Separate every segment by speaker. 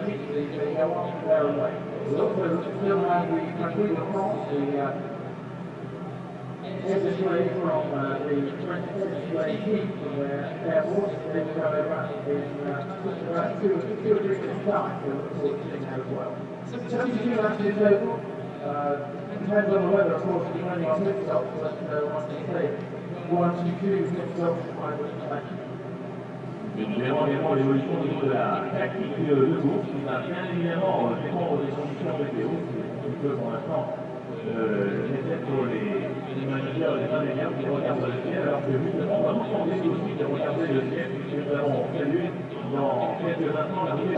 Speaker 1: they go on their way. We also still have the Conquista de France, the display from the French display heat from their airport. They will go around in just about two or 3 minutes time, so look forward to seeing that as well. 72 laps in total. Depends on the weather, of course, depending on pit stops, but once they say 1 to 2 pit stops, I would expect.
Speaker 2: Et nous verrons également l'évolution au niveau de la tactique de course qui va bien évidemment dépendre des conditions météo, c'est un peu pour l'instant j'essaie pour les managers et les ingénieurs qui regardent le ciel, alors que justement on va vous demander aussi de regarder le ciel puisque nous allons saluer dans quelques instants l'arrivée.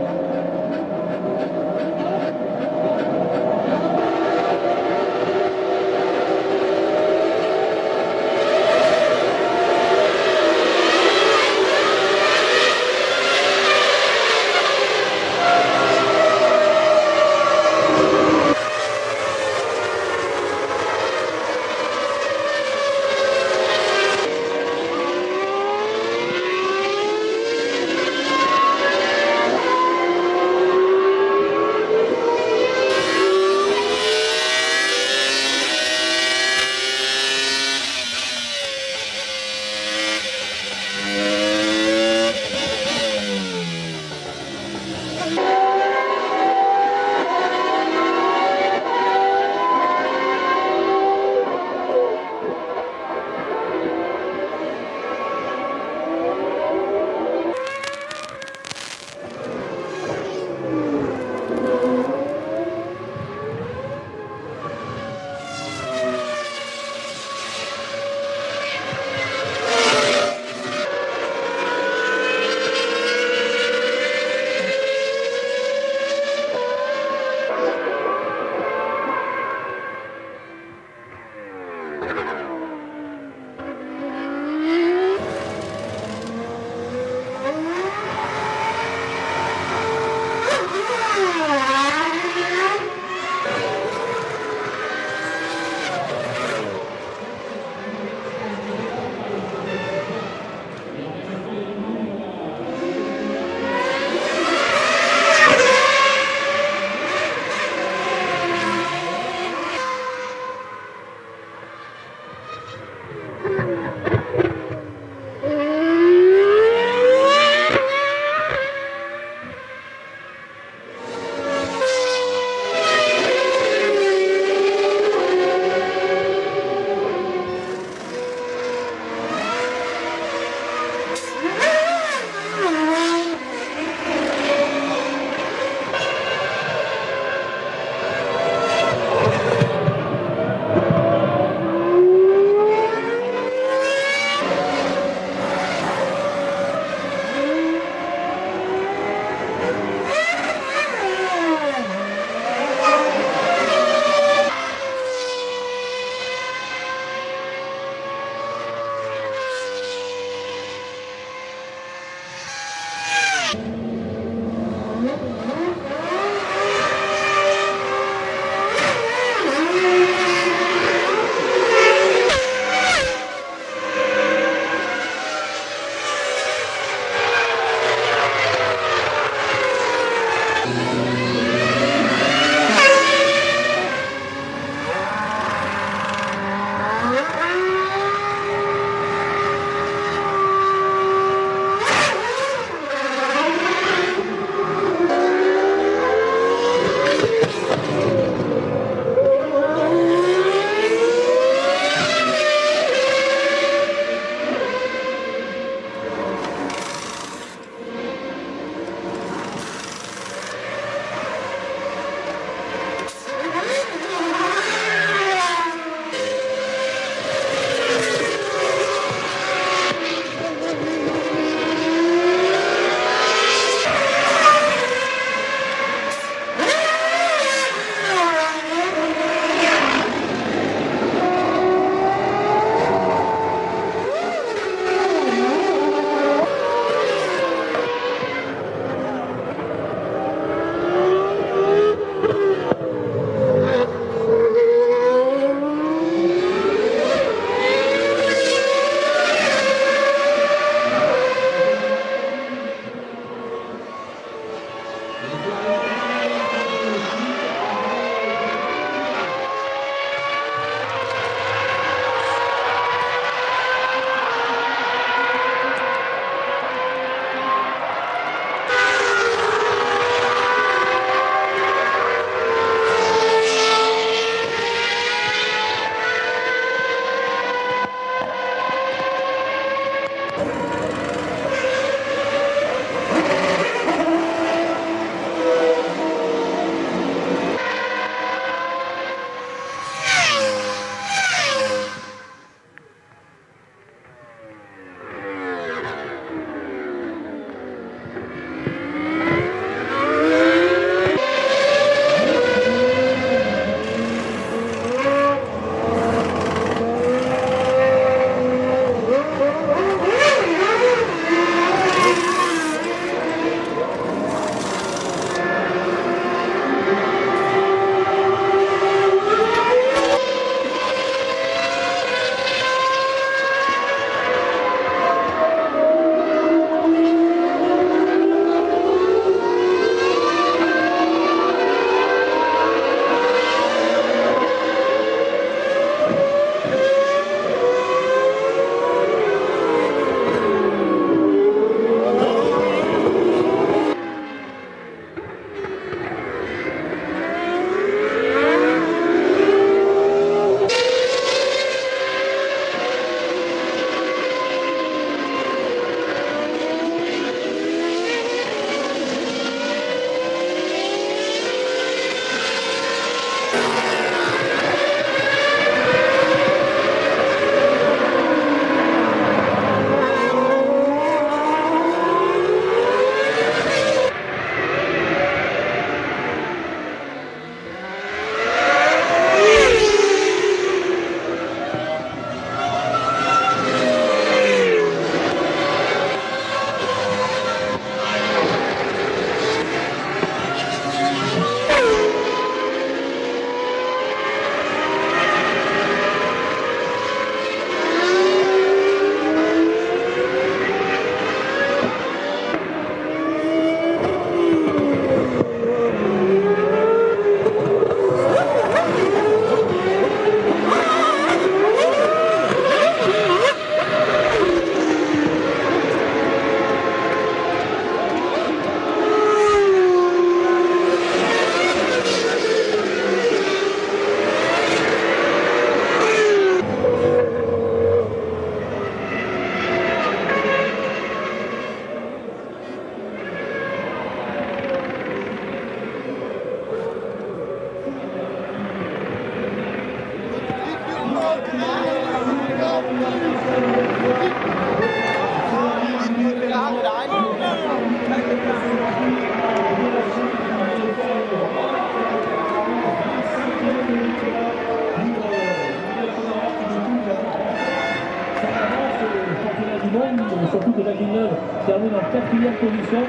Speaker 3: termine en 4e position.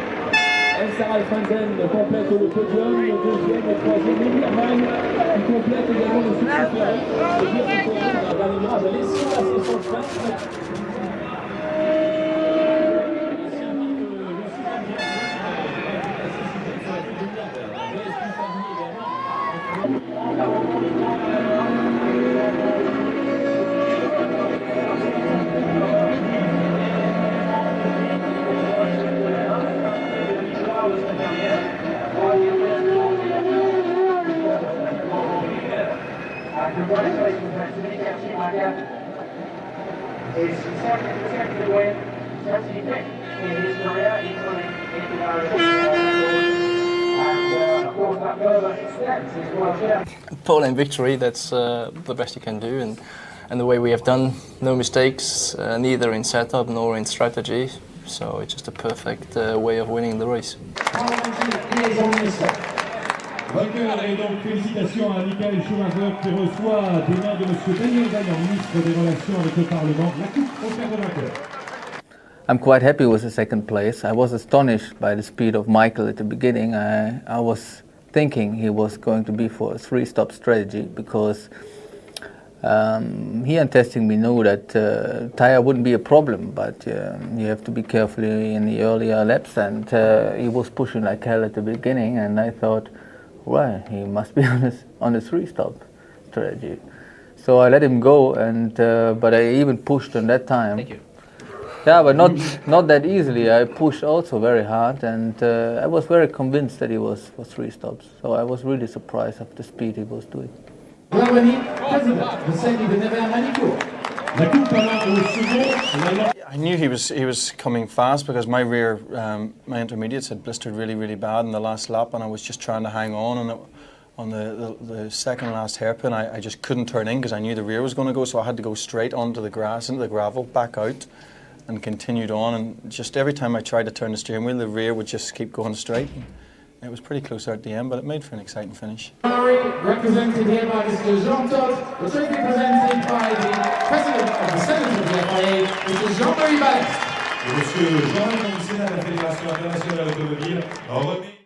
Speaker 3: El Sarah Frenzen complète le podium, le 2e et 3e Emirman qui complète également le succès Ferrari. C'est bien encore dans la dernière virage, elle est sur la session de fin.
Speaker 1: Congratulations, Anthony. Merci, Maga. His second win, 75th in his career, equaling into and of course that further extends his world championship.
Speaker 4: Pole and victory, that's the best you can do, and the way we have done, no mistakes, neither in setup nor in strategy, so it's just a perfect way of winning the race.
Speaker 5: Vainqueur, et donc félicitations à Michael Schumacher qui reçoit des mains de M. Daniel Dayan, ministre des Relations avec le Parlement, la coupe offerte au vainqueur.
Speaker 6: I'm quite happy with the second place. I was astonished by the speed of Michael at the beginning. I was thinking he was going to be for a three-stop strategy because he and testing me knew that tire wouldn't be a problem, but you have to be careful in the earlier laps, and he was pushing like hell at the beginning, and I thought, right, he must be on a three-stop strategy. So I let him go, and but I even pushed on that time.
Speaker 4: Thank you.
Speaker 6: Yeah, but not that easily. I pushed also very hard, and I was very convinced that he was for three stops. So I was really surprised of the speed he was doing.
Speaker 7: I knew he was coming fast because my rear, my intermediates had blistered really bad in the last lap, and I was just trying to hang on. And on the second last hairpin, I just couldn't turn in because I knew the rear was going to go, so I had to go straight onto the grass, into the gravel, back out, and continued on. And just every time I tried to turn the steering wheel, the rear would just keep going straight. It was pretty close there at the end, but it made for an exciting finish.
Speaker 3: Represented here by Mr. Jean Todt, the trophy presented by the President of the Senate of the FIA, Mr. Jean-Marie Ballest.
Speaker 5: Monsieur Jean-Marie, commissaire de la Fédération internationale automobile, remis